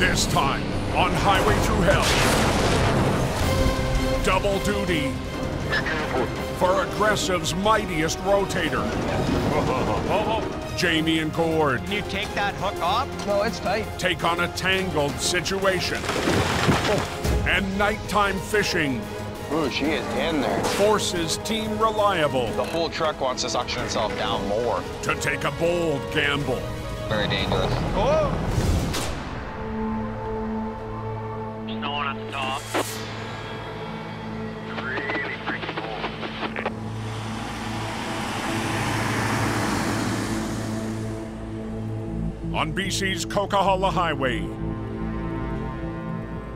This time on Highway Thru Hell. Double duty for Aggressive's mightiest rotator. Jamie and Gord. Can you take that hook off? No, it's tight. Take on a tangled situation. And nighttime fishing. Ooh, she is in there. Forces Team Reliable The whole truck wants to suction itself down more. to take a bold gamble. Very dangerous. Oh! Snowing at the top. Really freaking cold. On BC's Coquihalla Highway,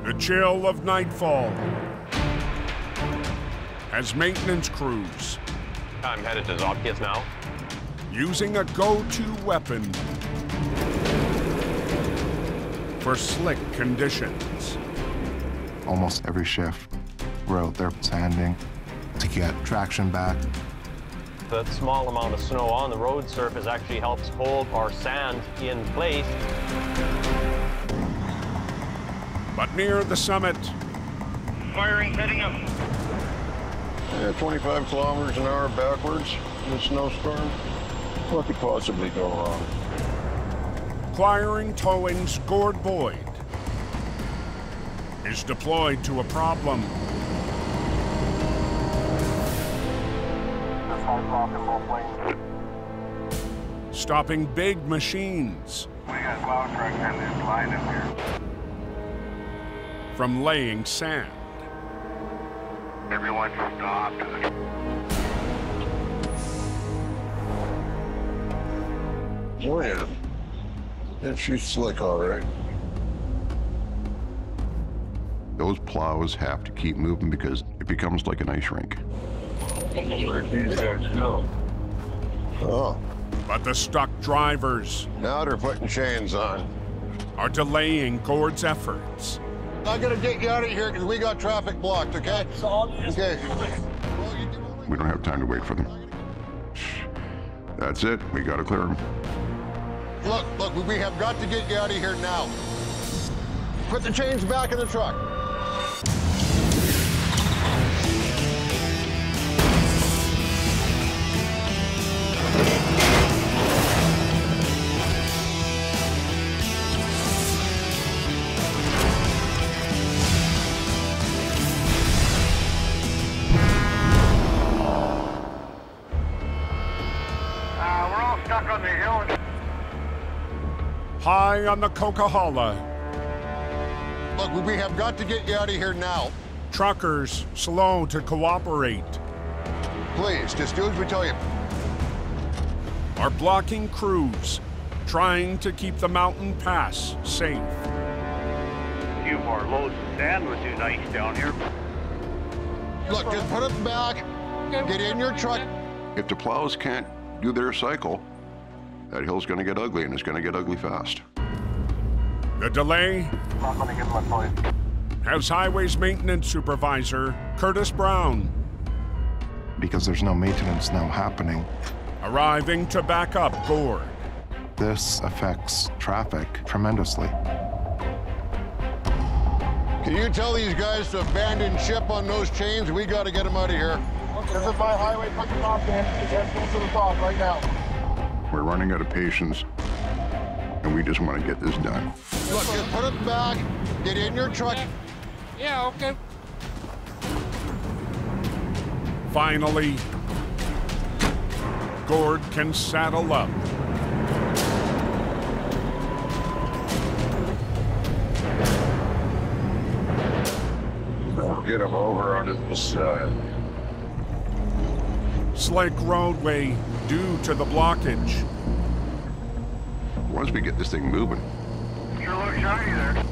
the chill of nightfall as maintenance crews I'm headed to Zopkis now. using a go-to weapon for slick conditions. Almost every shift, we're out there sanding to get traction back. The small amount of snow on the road surface actually helps hold our sand in place. But near the summit, Firing, heading up. Yeah, 25 kilometers an hour backwards in a snowstorm. What could possibly go wrong? Acquiring Towing's Gord Boyd is deployed to a problem. Stopping big machines We got plow truck and this line in here. from laying sand. Everyone stopped. Oh yeah. Yeah, she's slick, all right. Those plows have to keep moving because it becomes like an ice rink. These guys go. Oh, But the stuck drivers now they're putting chains on. are delaying Gord's efforts. I gotta get you out of here because we got traffic blocked, okay? Okay. We don't have time to wait for them. That's it. We gotta clear them. Look, we have got to get you out of here now. Put the chains back in the truck. We're all stuck on the hill. High on the Coquihalla, Look, we have got to get you out of here now. truckers slow to cooperate Please, just do as we tell you. are blocking crews trying to keep the mountain pass safe. A few more loads of sand would do nice down here. Look, just put it back. Get in your truck. If the plows can't do their cycle, that hill's gonna get ugly, and it's gonna get ugly fast. The delay I'm gonna give my place. has Highways Maintenance Supervisor Curtis Brown Because there's no maintenance now happening, arriving to back up Gord. this affects traffic tremendously. Can you tell these guys to abandon ship on those chains? We got to get them out of here. This is my highway. Put the top in. Get to the top right now. We're running out of patience, and we just want to get this done. Look, just put it back. Get in your truck. Yeah, okay. Finally, Gord can saddle up. Get them over onto the side. Slick roadway due to the blockage. Once we get this thing moving, Sure looks shiny there.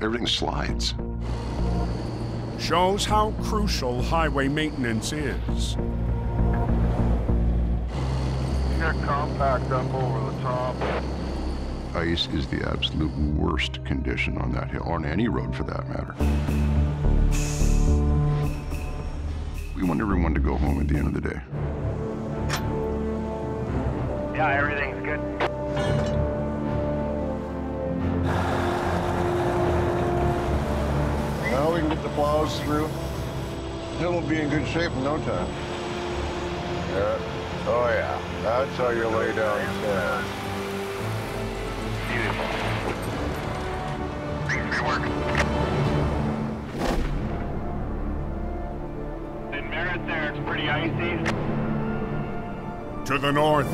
everything slides. Shows how crucial highway maintenance is. Get compact up over the top. Ice is the absolute worst condition on that hill, on any road for that matter. We want everyone to go home at the end of the day. Yeah, everything's good. plows through. It'll be in good shape in no time. Yeah. Oh yeah, that's how you lay down sand. Beautiful. Great work. In Merritt there, it's pretty icy. To the north.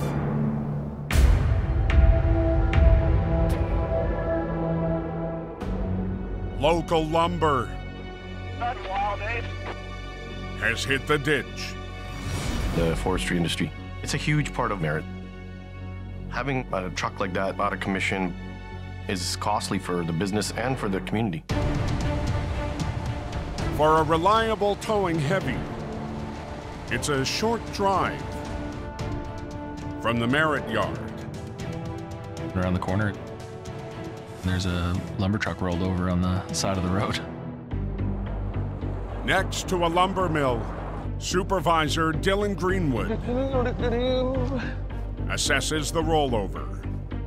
Local lumber Not wild, eh? has hit the ditch. The forestry industry, it's a huge part of Merritt. Having a truck like that out of commission is costly for the business and for the community. For a reliable towing heavy, it's a short drive from the Merritt yard. Around the corner, there's a lumber truck rolled over on the side of the road. Next to a lumber mill, Supervisor Dylan Greenwood assesses the rollover.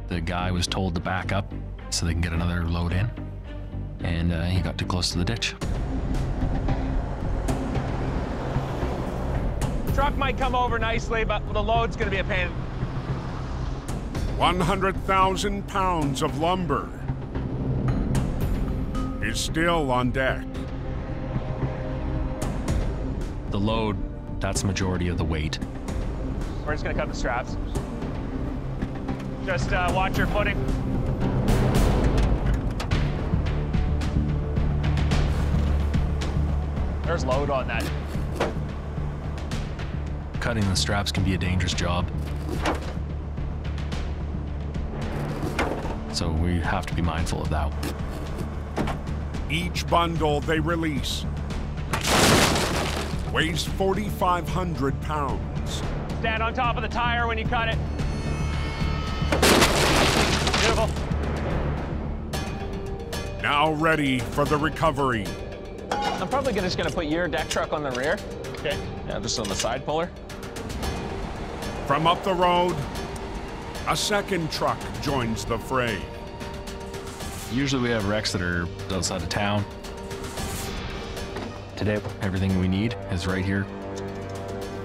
The guy was told to back up so they can get another load in, and he got too close to the ditch. Truck might come over nicely, but the load's gonna be a pain. 100,000 pounds of lumber is still on deck. The load, that's the majority of the weight. We're just gonna cut the straps. Just watch your footing. There's load on that. Cutting the straps can be a dangerous job. So we have to be mindful of that. Each bundle they release weighs 4,500 pounds. Stand on top of the tire when you cut it. Beautiful. Now ready for the recovery. I'm probably just gonna put your deck truck on the rear. Okay. Yeah, just on the side puller. From up the road, a second truck joins the fray. Usually we have wrecks that are outside of town. Today, everything we need is right here.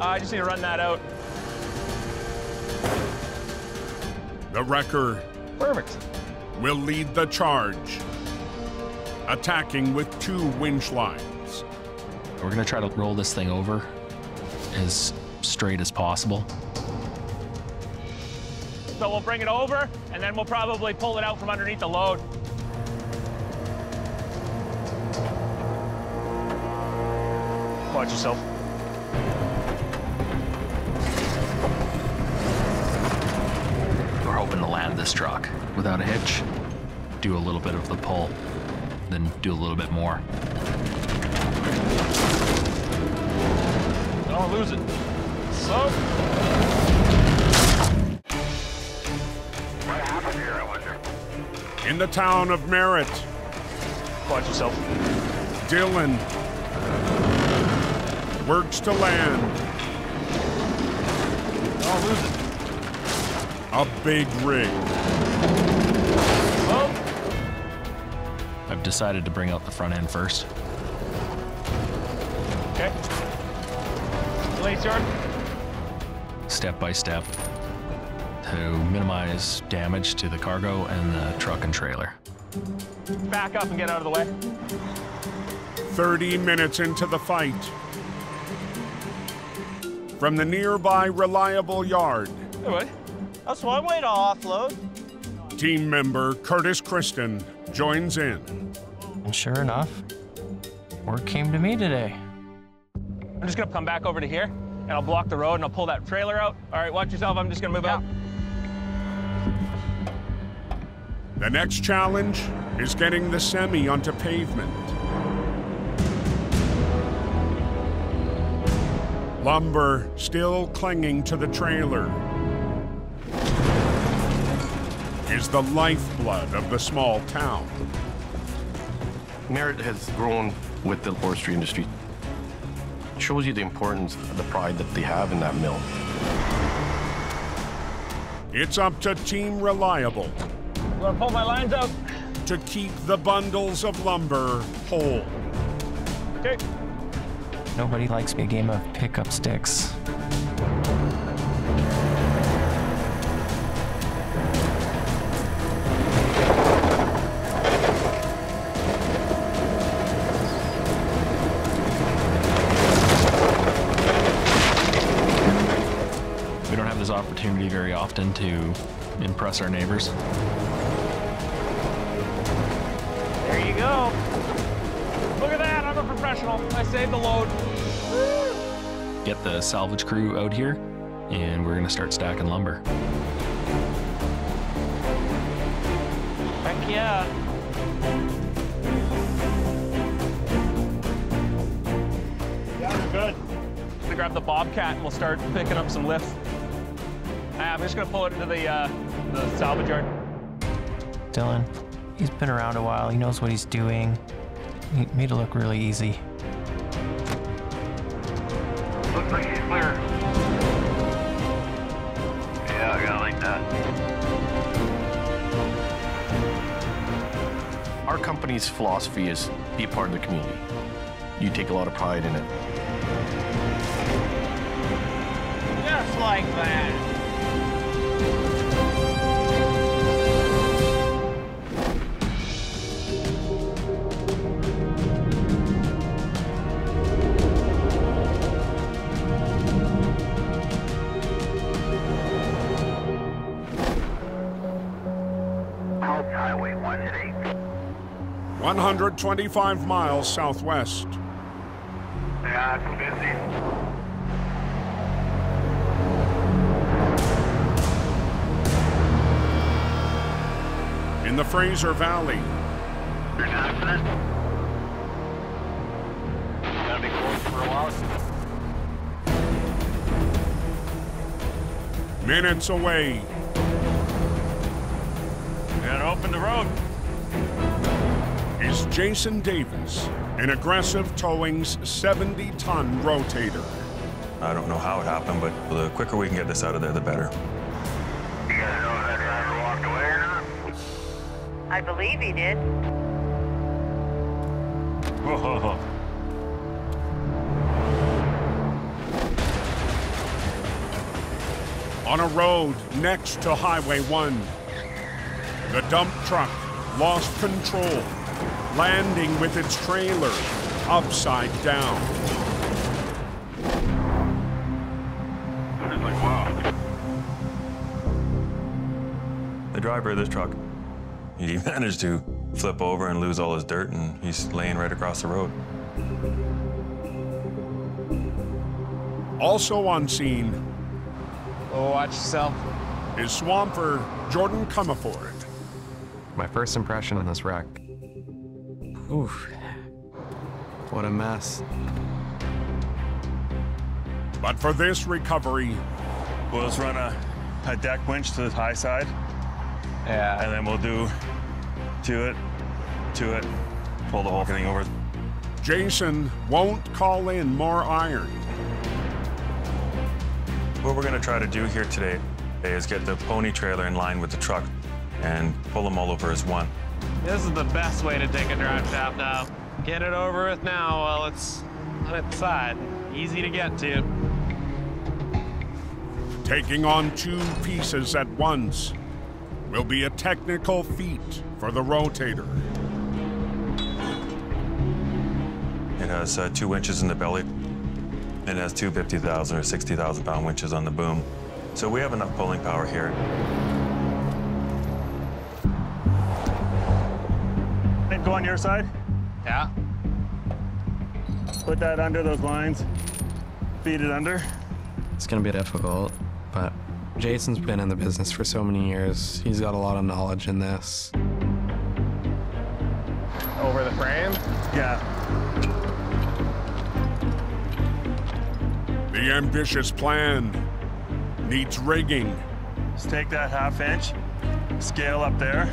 I just need to run that out. The wrecker Perfect. will lead the charge, attacking with 2 winch lines. We're gonna try to roll this thing over as straight as possible. So we'll bring it over, and then we'll probably pull it out from underneath the load. Watch yourself. We're hoping to land this truck without a hitch, do a little bit of the pull, then do a little bit more. Don't lose it. So. What happened here, I wonder? In the town of Merritt, Watch yourself. Dylan works to land Don't lose it. a big rig. Oh. I've decided to bring out the front end first. Okay. Release yard. Step by step to minimize damage to the cargo and the truck and trailer. Back up and get out of the way. 30 minutes into the fight, from the nearby reliable yard, Hey, buddy. That's one way to offload. team member Curtis Kristen joins in. And sure enough, work came to me today. I'm just gonna come back over to here, and I'll block the road, and I'll pull that trailer out. All right, watch yourself. I'm just gonna move out. The next challenge is getting the semi onto pavement. Lumber still clinging to the trailer is the lifeblood of the small town. Merritt has grown with the forestry industry. It shows you the importance, the pride that they have in that mill. It's up to Team Reliable I'm gonna pull my lines out. to keep the bundles of lumber whole. Okay. Nobody likes a game of pick-up sticks. We don't have this opportunity very often to impress our neighbors. There you go. Look at that, I'm a professional. I saved the load. Get the salvage crew out here, and we're gonna start stacking lumber. Heck yeah. Yeah, we're good. I'm gonna grab the Bobcat and we'll start picking up some lifts. I'm just gonna pull it into the salvage yard. Dylan, he's been around a while. He knows what he's doing. He made it look really easy. Looks like he's clear. Yeah, I gotta like that. Our company's philosophy is be part of the community. You take a lot of pride in it. Just like that. Highway 118. 125 miles southwest. Yeah, it's busy. In the Fraser Valley. There's an accident. Gotta be close for a while. Minutes away. Gotta open the road. Is Jason Davis in Aggressive Towing's 70-ton rotator. I don't know how it happened, but the quicker we can get this out of there, the better. You guys know if that driver walked away or not? I believe he did. Whoa. On a road next to Highway 1, the dump truck lost control, landing with its trailer upside down. It's like, wow. The driver of this truck, he managed to flip over and lose all his dirt, and he's laying right across the road. Also on scene, oh, watch yourself, is swamper Jordan Comerford. My first impression on this wreck. Oof. What a mess. But for this recovery, We'll just run a deck winch to the high side. Yeah. And then we'll do to it, pull the whole thing over. Jason won't call in more iron. What we're gonna try to do here today is get the pony trailer in line with the truck and pull them all over as one. This is the best way to take a drive shaft out. Get it over with now while it's on its side. Easy to get to. Taking on two pieces at once will be a technical feat for the rotator. It has 2 winches in the belly. It has two 50,000 or 60,000 pound winches on the boom. So we have enough pulling power here. Go on your side. Yeah. Put that under those lines. Feed it under. It's gonna be difficult, but Jason's been in the business for so many years. He's got a lot of knowledge in this. Over the frame? Yeah. The ambitious plan needs rigging. Just take that 1/2 inch, scale up there.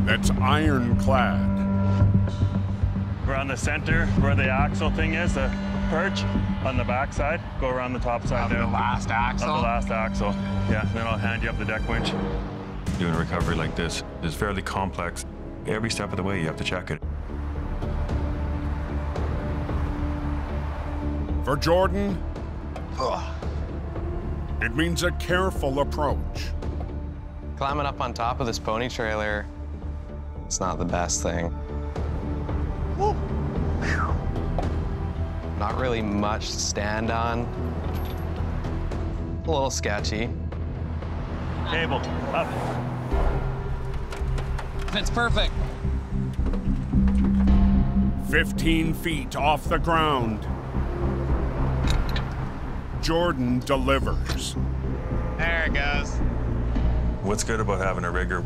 That's ironclad. Around the center where the axle thing is, the perch on the back side. Go around the top side there. The last axle? Of the last axle. Yeah, then I'll hand you up the deck winch. Doing a recovery like this is fairly complex. Every step of the way, you have to check it. For Jordan, it means a careful approach. Climbing up on top of this pony trailer, it's not the best thing. Not really much to stand on. A little sketchy. Cable, up. Fits perfect. 15 feet off the ground. Jordan delivers. There it goes. What's good about having a rigger?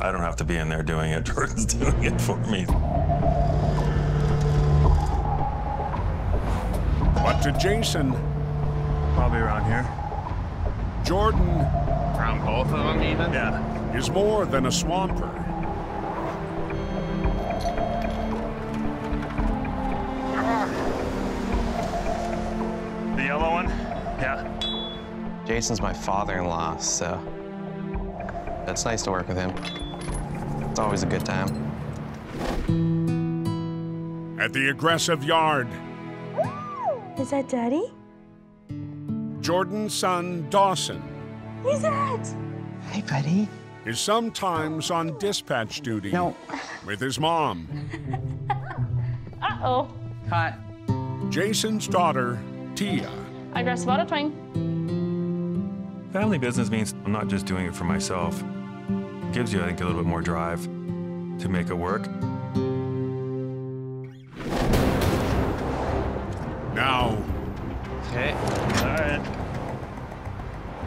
I don't have to be in there doing it. Jordan's doing it for me. But to Jason, Probably around here. Jordan Around both of them, even? Yeah. is more than a swamper. The yellow one? Yeah. Jason's my father-in-law, so it's nice to work with him. It's always a good time. At the aggressive yard, Is that Daddy? Jordan's son, Dawson, He's it! Hey, buddy. is sometimes on dispatch duty No. with his mom. Uh-oh. Cut. Jason's daughter, Tia. I dress about a twang. Family business means I'm not just doing it for myself. It gives you, I think, a little bit more drive to make it work. Now, Okay. All right.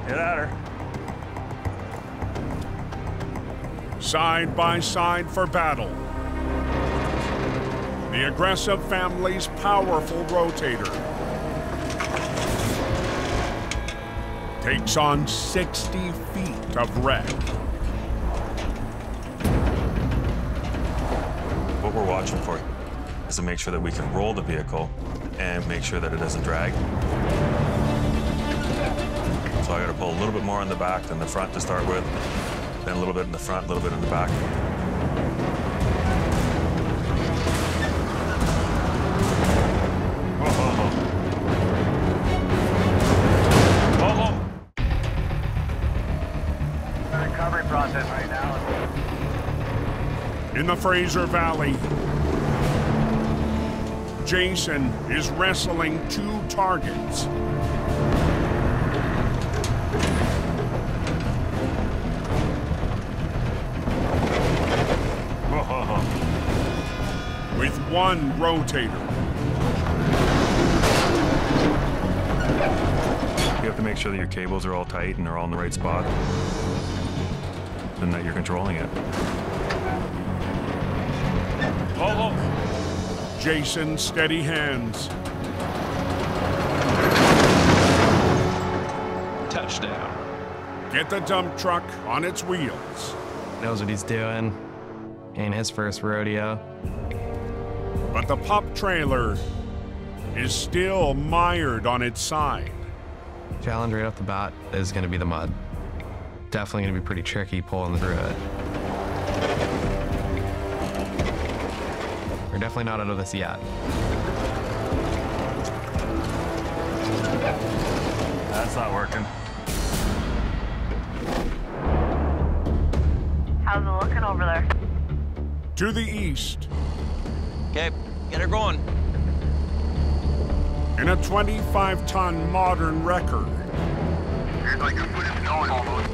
Get at her. side by side for battle. The aggressive family's powerful rotator takes on 60 feet of wreck. What we're watching for is to make sure that we can roll the vehicle and make sure that it doesn't drag. So I got to pull a little bit more in the back than the front to start with, then a little bit in the front, a little bit in the back. Recovery process right now. In the Fraser Valley, Jason is wrestling 2 targets. With 1 rotator. You have to make sure that your cables are all tight and are all in the right spot, and that you're controlling it. Jason's steady hands. Touchdown. Get the dump truck on its wheels. Knows what he's doing. Ain't his first rodeo. But the pup trailer is still mired on its side. Challenge right off the bat is going to be the mud. Definitely going to be pretty tricky pulling through it. We're definitely not out of this yet. That's not working. How's it looking over there? To the east, Okay, get her going. in a 25-ton modern wrecker, It's like a foot of snow almost.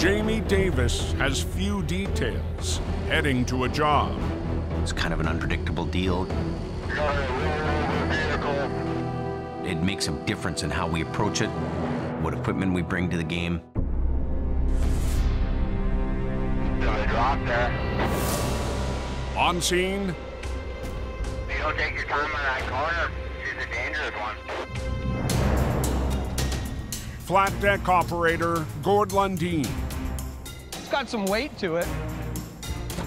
Jamie Davis has few details heading to a job. It's kind of an unpredictable deal. It makes a difference in how we approach it, what equipment we bring to the game. Drop there. On scene, You don't take your time on that corner. She's a dangerous one. flat deck operator Gord Lundeen It's got some weight to it.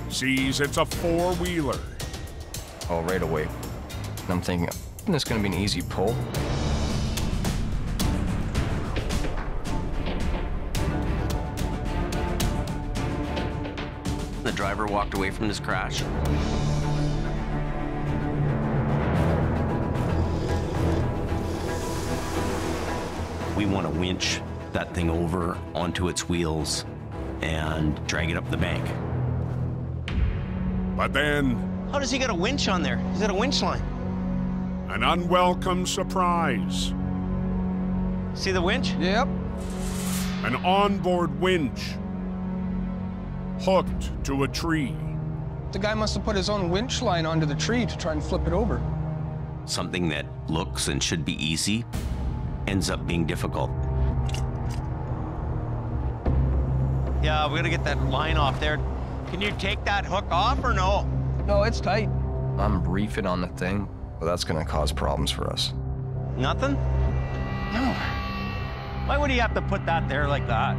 sees it's a 4-wheeler. Oh, right away. I'm thinking, isn't this gonna be an easy pull? The driver walked away from this crash. We want to winch that thing over onto its wheels and drag it up the bank. But then, how does he get a winch on there? He's got a winch line. an unwelcome surprise. See the winch? Yep. An onboard winch hooked to a tree. The guy must have put his own winch line onto the tree to try and flip it over. Something that looks and should be easy ends up being difficult. Yeah, we gotta get that line off there. Can you take that hook off or no? No, it's tight. I'm reefing on the thing, but that's gonna cause problems for us. Nothing? No. Why would he have to put that there like that?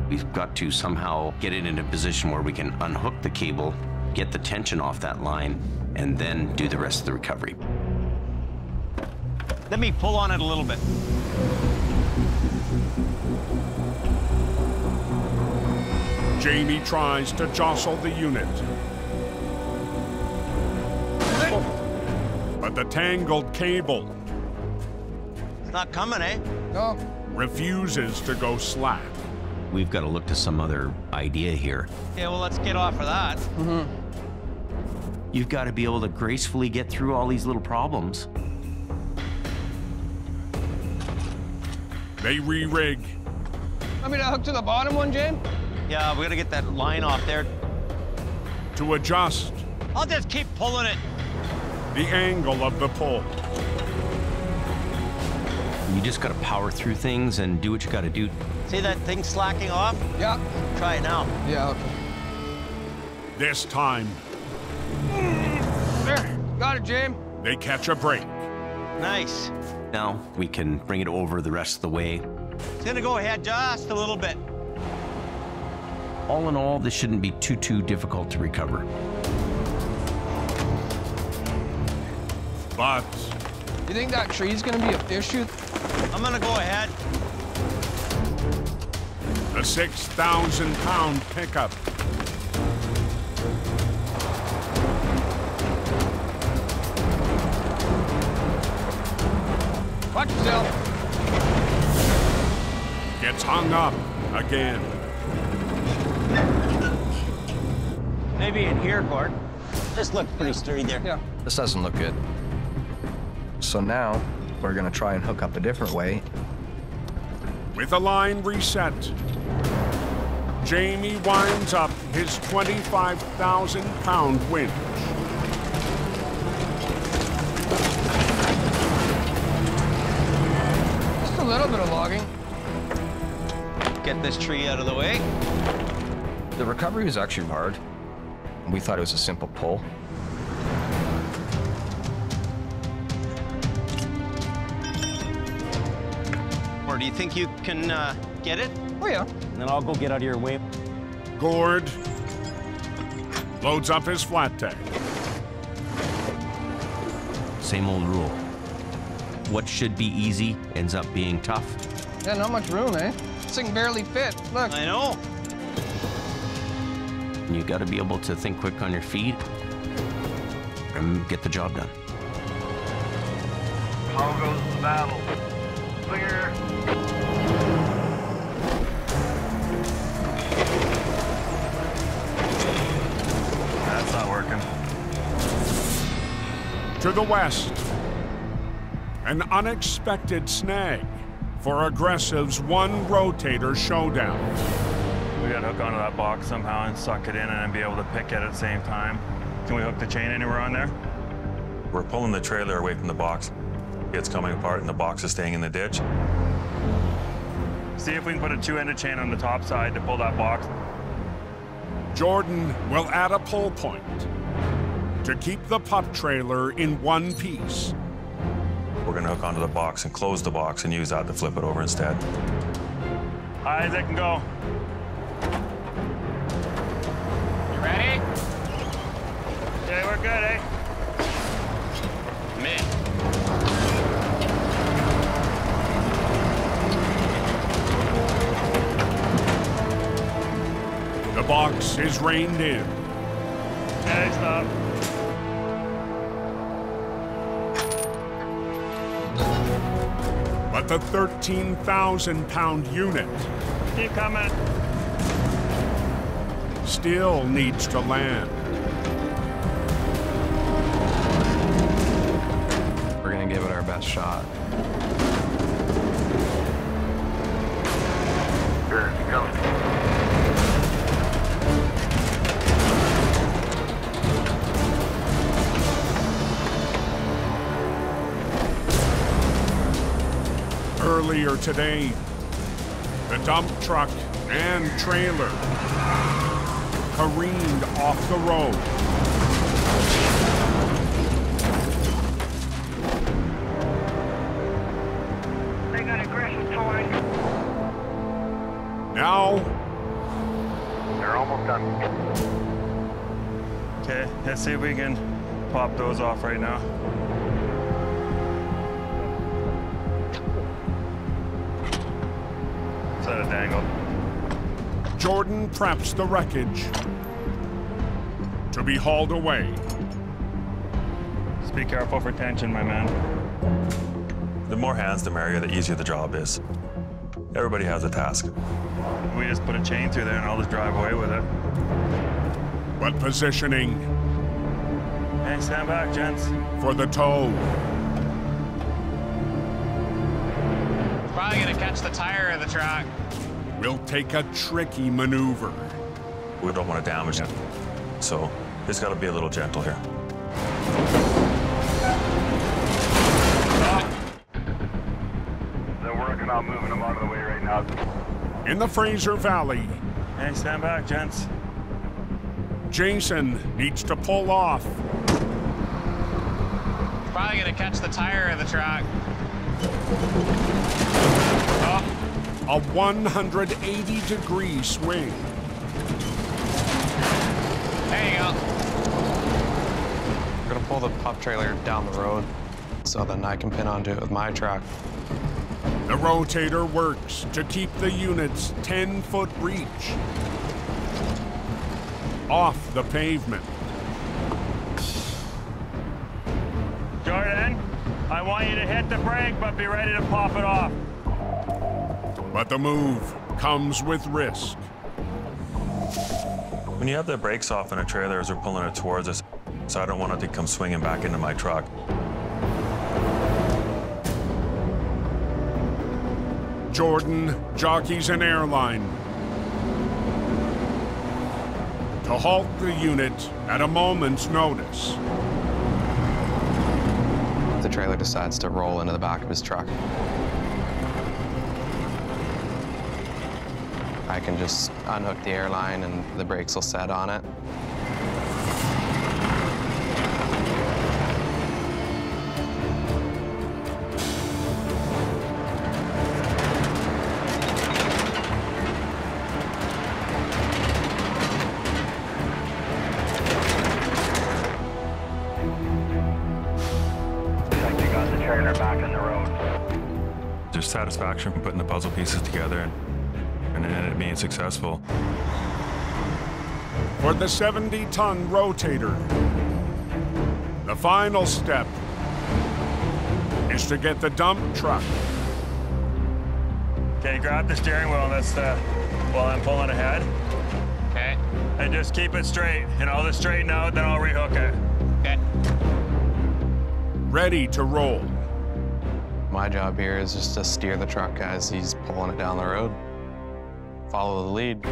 We've got to somehow get it in a position where we can unhook the cable, get the tension off that line, and then do the rest of the recovery. Let me pull on it a little bit. Jamie tries to jostle the unit. But the tangled cable It's not coming, eh? No. refuses to go slack. We've got to look to some other idea here. Yeah, well, let's get off of that. Mm-hmm. You've got to be able to gracefully get through all these little problems. They re-rig. Want me to hook to the bottom one, James? Yeah, we gotta get that line off there. To adjust I'll just keep pulling it. the angle of the pull. You just got to power through things and do what you got to do. See that thing slacking off? Yeah. Try it now. Yeah, okay. This time, There. Got it, James. they catch a break. Nice. Now we can bring it over the rest of the way. It's gonna go ahead just a little bit. All in all, this shouldn't be too difficult to recover. But You think that tree's gonna be a fish chute? I'm gonna go ahead. the 6,000-pound pickup Watch yourself. gets hung up again. Maybe in here, Gord. This looks pretty sturdy there. Yeah. This doesn't look good. So now, we're gonna try and hook up a different way. With a line reset, Jamie winds up his 25,000-pound winch. Just a little bit of logging. Get this tree out of the way. The recovery was actually hard. We thought it was a simple pull. Or do you think you can get it? Oh, yeah. And then I'll go get out of your way. Gord loads up his flat tag. Same old rule. What should be easy ends up being tough. Yeah, not much room, eh? This thing barely fit. Look. I know. You got to be able to think quick on your feet and get the job done. How goes the battle? Clear. That's not working. To the west, an unexpected snag for Aggressive's one Rotator Showdown. We got to hook onto that box somehow and suck it in and then be able to pick it at the same time. Can we hook the chain anywhere on there? We're pulling the trailer away from the box. It's coming apart and the box is staying in the ditch. See if we can put a two-ended chain on the top side to pull that box. Jordan will add a pull point to keep the pup trailer in one piece. We're gonna hook onto the box and close the box and use that to flip it over instead. High as it can go. You ready? Yeah, we're good, eh? Man. The box is reined in. Okay, stop. But with a 13,000-pound unit. Keep coming. Still needs to land. We're gonna give it our best shot. Here he comes. Earlier today, the dump truck and trailer careened off the road. They got aggressive towing. Now, they're almost done. Okay, let's see if we can pop those off right now. Set a Tangled. Jordan preps the wreckage to be hauled away. Just be careful for tension, my man. The more hands, the merrier, the easier the job is. Everybody has a task. We just put a chain through there and I'll just drive away with it. But positioning. Hey, stand back, gents. For the tow. Probably gonna catch the tire of the truck. Will take a tricky maneuver. We don't want to damage it, so just got to be a little gentle here. They're working on moving them out of the way right now. In the Fraser Valley. Hey, stand back, gents. Jason needs to pull off. Probably gonna catch the tire of the truck. A 180-degree swing. There you go. I'm gonna pull the pup trailer down the road so then I can pin onto it with my truck. The rotator works to keep the unit's 10-foot reach off the pavement. Jordan, I want you to hit the brake, but be ready to pop it off. But the move comes with risk. When you have the brakes off in a trailer as we're pulling it towards us, so I don't want it to come swinging back into my truck. Jordan jockeys an airline to halt the unit at a moment's notice. The trailer decides to roll into the back of his truck. I can just unhook the airline and the brakes will set on it. They got the trailer back on the road. Just satisfaction from putting the puzzle pieces together and it ended up being successful. For the 70-ton rotator, the final step is to get the dump truck. Okay, grab the steering wheel and that's while I'm pulling ahead. Okay. And just keep it straight, and I'll just straighten out, then I'll rehook it. Okay. Ready to roll. My job here is just to steer the truck as he's pulling it down the road. Follow the lead.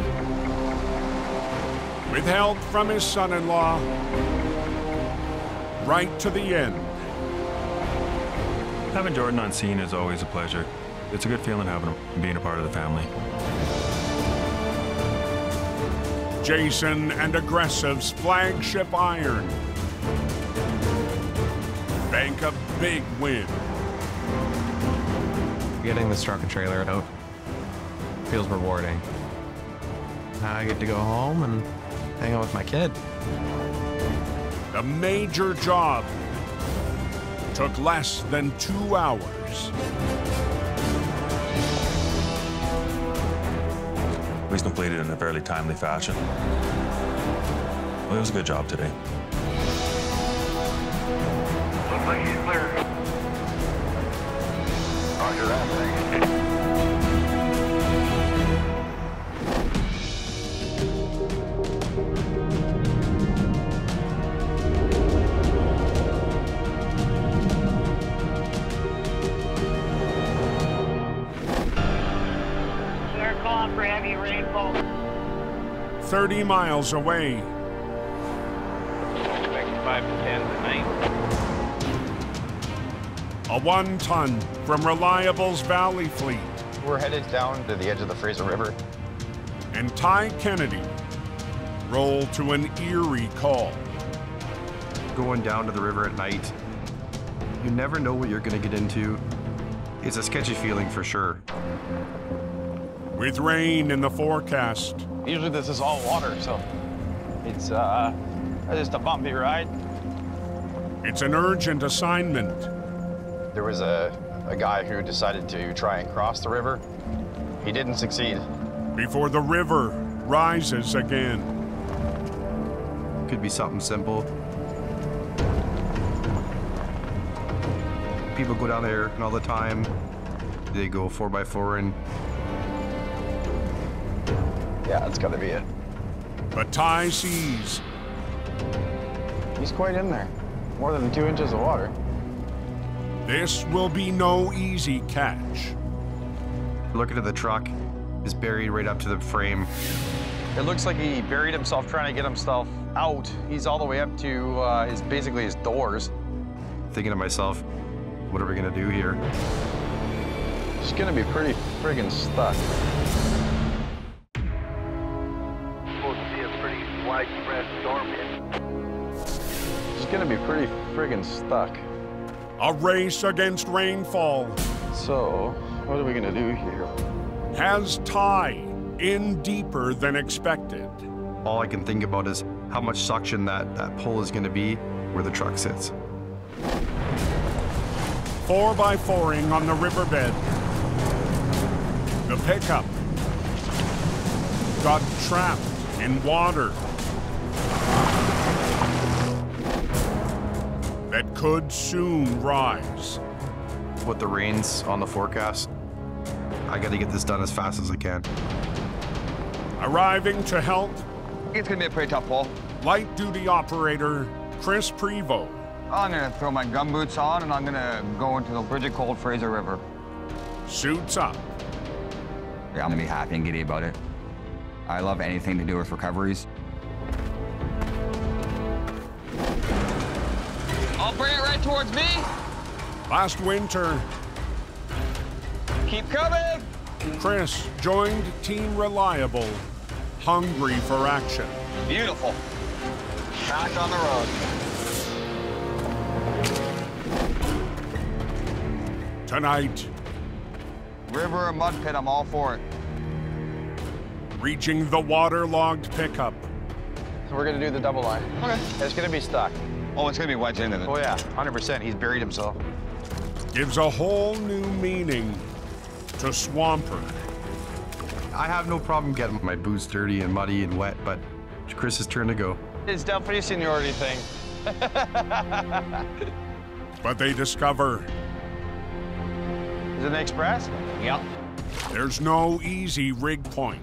Withheld from his son-in-law, right to the end. Having Jordan on scene is always a pleasure. It's a good feeling having him, being a part of the family. Jason and Aggressive's flagship iron bank a big win. Getting this truck and trailer out feels rewarding. Now I get to go home and hang out with my kid. The major job took less than 2 hours. It was completed in a fairly timely fashion. Well, it was a good job today. Looks like he's clear. Roger that, thanks. They're calling for heavy rainfall. 30 miles away. Expect 5 to 10 tonight. A 1-ton from Reliable's Valley Fleet. We're headed down to the edge of the Fraser River. And Ty Kennedy roll to an eerie call. Going down to the river at night, you never know what you're going to get into. It's a sketchy feeling for sure. With rain in the forecast. Usually this is all water, so it's just a bumpy ride. It's an urgent assignment. There was a guy who decided to try and cross the river. He didn't succeed. Before the river rises again. Could be something simple. People go down there all the time. They go 4x4 and... Yeah, that's gotta be it. But Ty sees. He's quite in there. More than 2 inches of water. This will be no easy catch. Looking at the truck, is buried right up to the frame. It looks like he buried himself trying to get himself out. He's all the way up to basically his doors. Thinking to myself, what are we gonna do here? It's gonna be pretty friggin' stuck. Supposed to be a pretty widespread storm here. It's gonna be pretty friggin' stuck. A race against rainfall. So, what are we gonna do here? Has Ty in deeper than expected. All I can think about is how much suction that pole is gonna be where the truck sits. 4x4ing on the riverbed. The pickup got trapped in water that could soon rise. With the rains on the forecast, I gotta get this done as fast as I can. Arriving to help, It's gonna be a pretty tough pull. light duty operator Chris Prevost. I'm gonna throw my gumboots on and I'm gonna go into the frigid cold Fraser River. Suits up. Yeah, I'm gonna be happy and giddy about it. I love anything to do with recoveries. I'll bring it right towards me. Last winter, Keep coming. Chris joined Team Reliable, hungry for action. Beautiful. Back on the road. Tonight, River or mud pit, I'm all for it. reaching the waterlogged pickup. So we're gonna do the double line. Okay. It's gonna be stuck. Oh, it's gonna be wedged into it. Oh yeah, 100%. He's buried himself. Gives a whole new meaning to Swamper. I have no problem getting my boots dirty and muddy and wet, but it's Chris's turn to go. It's definitely a seniority thing. But they discover Is it an express? Yep. there's no easy rig point.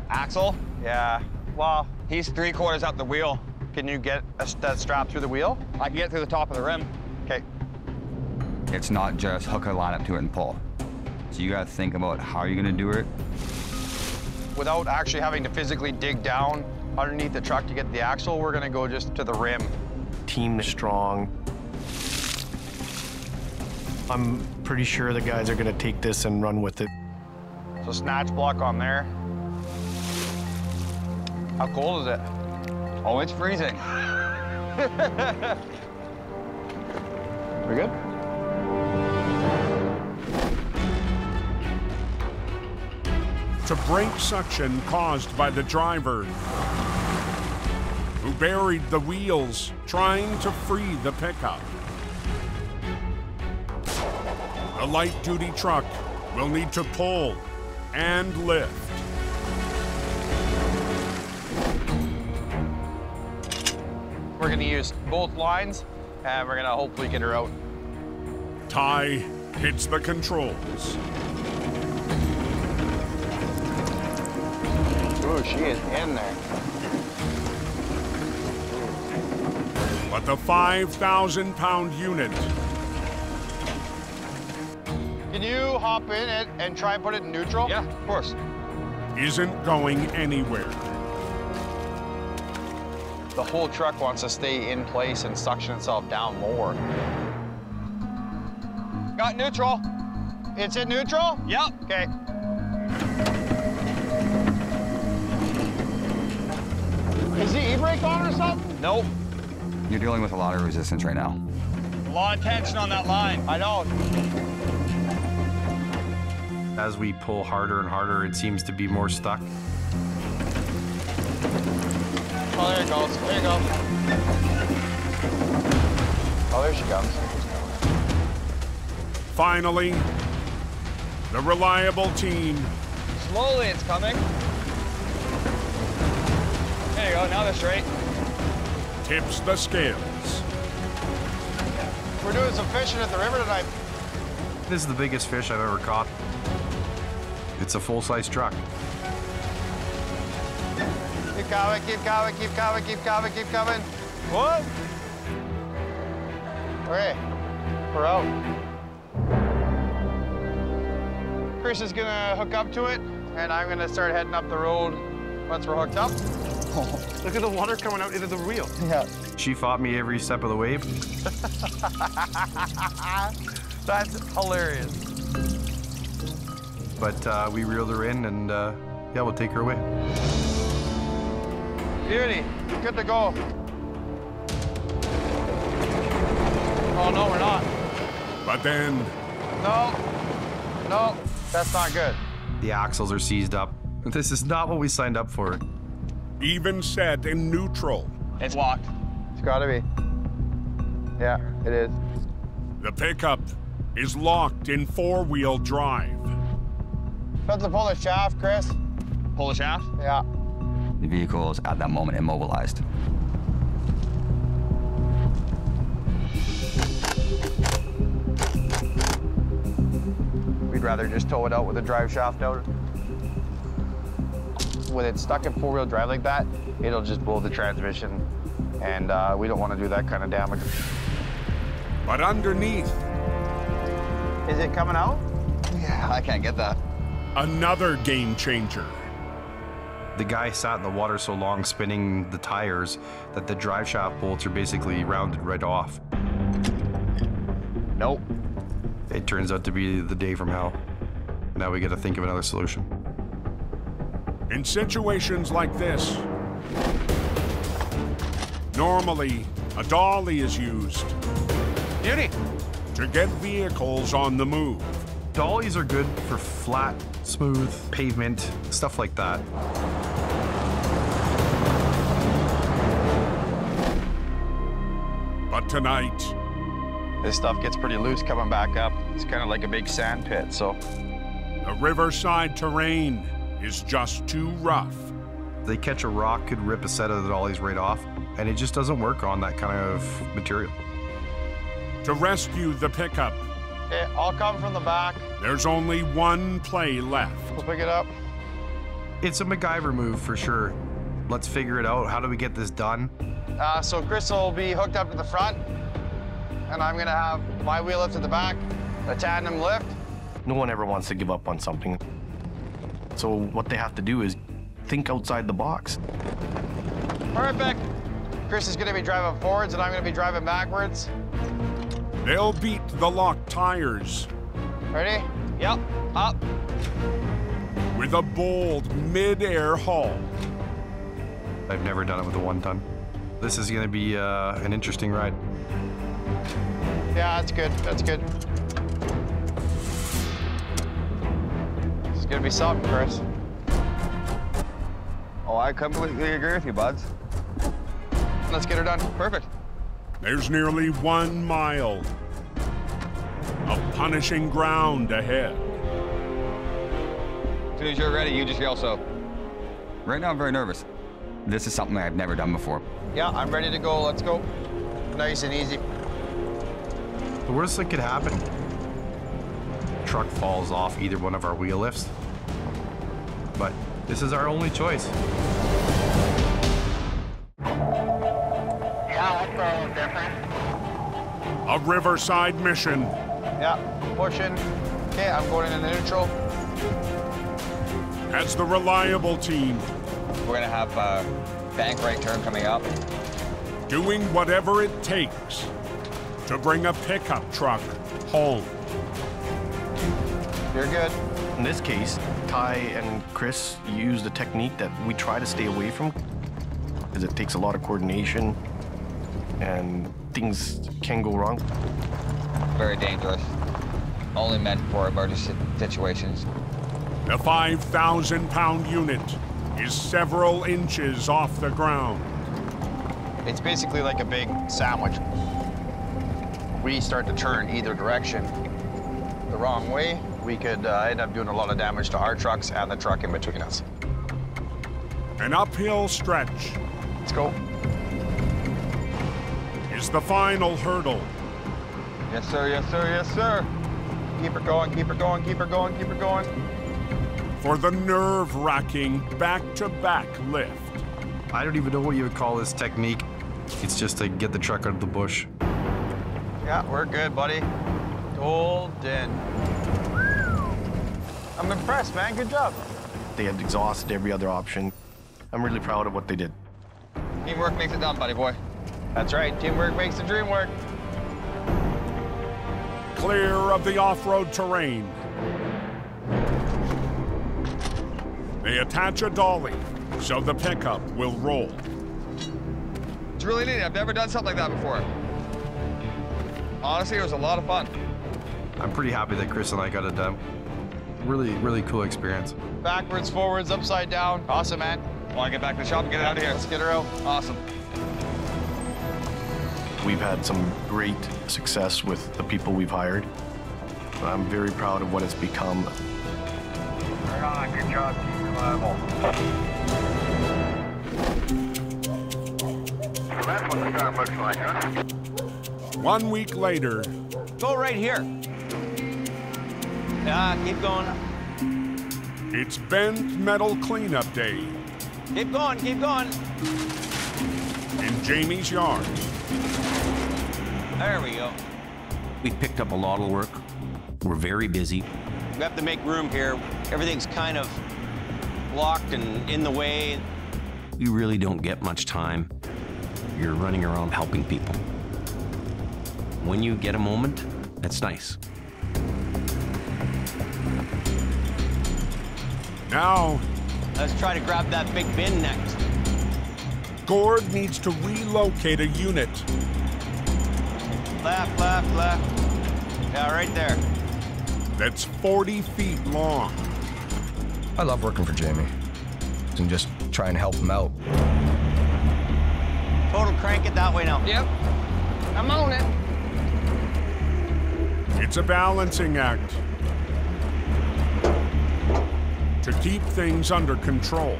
Axle? Yeah. Well, He's 3/4 out the wheel. can you get that strap through the wheel? I can get through the top of the rim. Okay. It's not just hook a line up to it and pull. So you gotta think about how you're gonna do it. Without actually having to physically dig down underneath the truck to get the axle, we're gonna go just to the rim. Team is strong. I'm pretty sure the guys are gonna take this and run with it. So snatch block on there. How cold is it? Oh, it's freezing. We good? To break suction caused by the driver, who buried the wheels trying to free the pickup. The light-duty truck will need to pull and lift. We're gonna use both lines, and we're gonna hopefully get her out. Ty hits the controls. Ooh, she is in there. But the 5,000-pound unit Can you hop in it and try and put it in neutral? Yeah, of course. isn't going anywhere. The whole truck wants to stay in place and suction itself down more. Got neutral. It's in neutral? Yep. Okay. Is the e-brake on or something? Nope. You're dealing with a lot of resistance right now. A lot of tension on that line. I know. As we pull harder and harder, it seems to be more stuck. Oh, there it goes. There you go. Oh, there she comes. Finally, the reliable team. Slowly it's coming. There you go, now they're straight. Tips the scales. We're doing some fishing at the river tonight. This is the biggest fish I've ever caught. It's a full-size truck. Keep coming, keep coming, keep coming, keep coming, keep coming. Whoa! Okay, we're out. Chris is gonna hook up to it, and I'm gonna start heading up the road once we're hooked up. Look at the water coming out into the wheel. Yeah. She fought me every step of the way. That's hilarious. But we reeled her in, and yeah, we'll take her away. Beauty, good to go. Oh, no, we're not. But then... No, that's not good. The axles are seized up. This is not what we signed up for. Even set in neutral. It's locked. It's gotta be. Yeah, it is. The pickup is locked in four-wheel drive. Got to pull the shaft, Chris. Pull the shaft? Yeah. The vehicle is at that moment immobilized. We'd rather just tow it out with a drive shaft out. With it stuck in four-wheel drive like that, it'll just blow the transmission, and we don't want to do that kind of damage. But underneath... Is it coming out? Yeah, I can't get that. Another game changer. The guy sat in the water so long spinning the tires that the drive shaft bolts are basically rounded right off. Nope. It turns out to be the day from hell. Now we got to think of another solution. In situations like this, normally a dolly is used. Beauty. To get vehicles on the move. Dollies are good for flat, smooth pavement, stuff like that. But tonight... This stuff gets pretty loose coming back up. It's kind of like a big sand pit, so... The riverside terrain is just too rough. They catch a rock, could rip a set of the dollies right off, and it just doesn't work on that kind of material. To rescue the pickup, Okay, I'll come from the back. there's only one play left. We'll pick it up. It's a MacGyver move for sure. Let's figure it out. How do we get this done? So Chris will be hooked up to the front, and I'm gonna have my wheel lift at the back, a tandem lift. No one ever wants to give up on something. So what they have to do is think outside the box. Perfect. Chris is gonna be driving forwards, and I'm gonna be driving backwards. They'll beat the locked tires Ready? Yep, up. with a bold mid-air haul. I've never done it with a 1-ton. This is gonna be an interesting ride. Yeah, that's good. That's good. It's gonna be something, Chris. Oh, I completely agree with you, buds. Let's get her done. Perfect. There's nearly 1 mile of punishing ground ahead. As soon as you're ready, you just yell so. Right now, I'm very nervous. This is something I've never done before. Yeah, I'm ready to go. Let's go. Nice and easy. The worst that could happen, truck falls off either one of our wheel lifts. But this is our only choice. Yeah, that's a little different. A riverside mission. Yeah, pushing. Okay, I'm going into neutral. As the reliable team. We're gonna have a bank right turn coming up. Doing whatever it takes to bring a pickup truck home. You're good. In this case, Ty and Chris used a technique that we try to stay away from because it takes a lot of coordination and things can go wrong. Very dangerous. Only meant for emergency situations. The 5,000-pound unit is several inches off the ground. It's basically like a big sandwich. We start to turn either direction the wrong way, we could end up doing a lot of damage to our trucks and the truck in between us. An uphill stretch. Let's go. Is the final hurdle. Yes, sir, yes, sir, yes, sir. Keep her going, keep her going, keep her going, keep her going. For the nerve-wracking back-to-back lift. I don't even know what you would call this technique. It's just to get the truck out of the bush. Yeah, we're good, buddy. Golden. I'm impressed, man. Good job. They had exhausted every other option. I'm really proud of what they did. Teamwork makes it done, buddy boy. That's right. Teamwork makes the dream work. Clear of the off-road terrain. They attach a dolly so the pickup will roll. It's really neat. I've never done something like that before. Honestly, it was a lot of fun. I'm pretty happy that Chris and I got it done. Really, really cool experience. Backwards, forwards, upside down. Awesome, man. Want to get back to the shop and get it out of here? Let's get her out. Awesome. We've had some great success with the people we've hired. I'm very proud of what it's become. Right on. Good job. Keep reliable. So that's what the car looks like, huh? 1 week later. Go right here. Keep going. It's bent metal cleanup day. Keep going, keep going. In Jamie's yard. There we go. We've picked up a lot of work. We're very busy. We have to make room here. Everything's kind of blocked and in the way. We really don't get much time. You're running around helping people. When you get a moment, it's nice. Now, let's try to grab that big bin next. Gord needs to relocate a unit. Left, left, left. Yeah, right there. That's 40 feet long. I love working for Jamie and just trying to help him out. Total crank it that way now. Yep. I'm on it. It's a balancing act to keep things under control.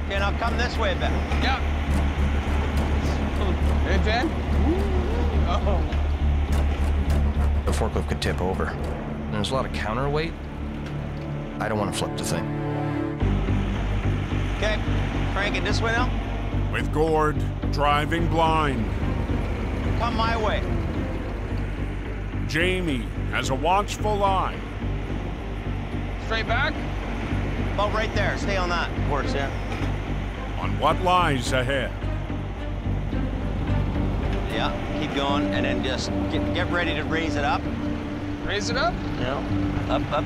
Okay, now come this way a bit. Yep. Hey, Jen. Oh. The forklift could tip over. And there's a lot of counterweight. I don't want to flip the thing. Okay, crank it this way now. With Gord driving blind. Come my way. Jamie has a watchful eye. Straight back? About right there. Stay on that course, yeah. On what lies ahead. Yeah, keep going, and then just get ready to raise it up. Raise it up? Yeah, up, up.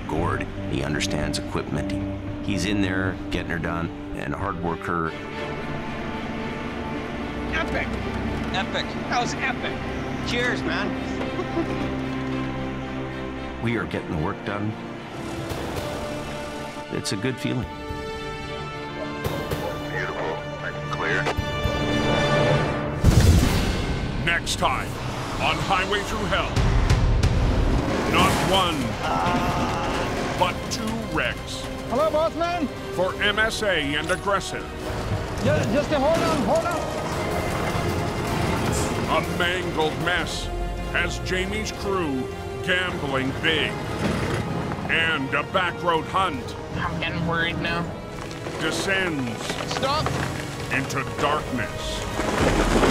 Gord, he understands equipment. He's in there getting her done, and a hard worker. Epic. Epic. That was epic. Cheers, man. We are getting the work done. It's a good feeling. Beautiful. Nice and clear. Next time on Highway Thru Hell. Not one, but 2 wrecks. Hello, boss man. For MSA and Aggressive. Just hold on, hold on. A mangled mess has Jamie's crew gambling big. And a back road hunt I'm getting worried now. descends Stop! into darkness.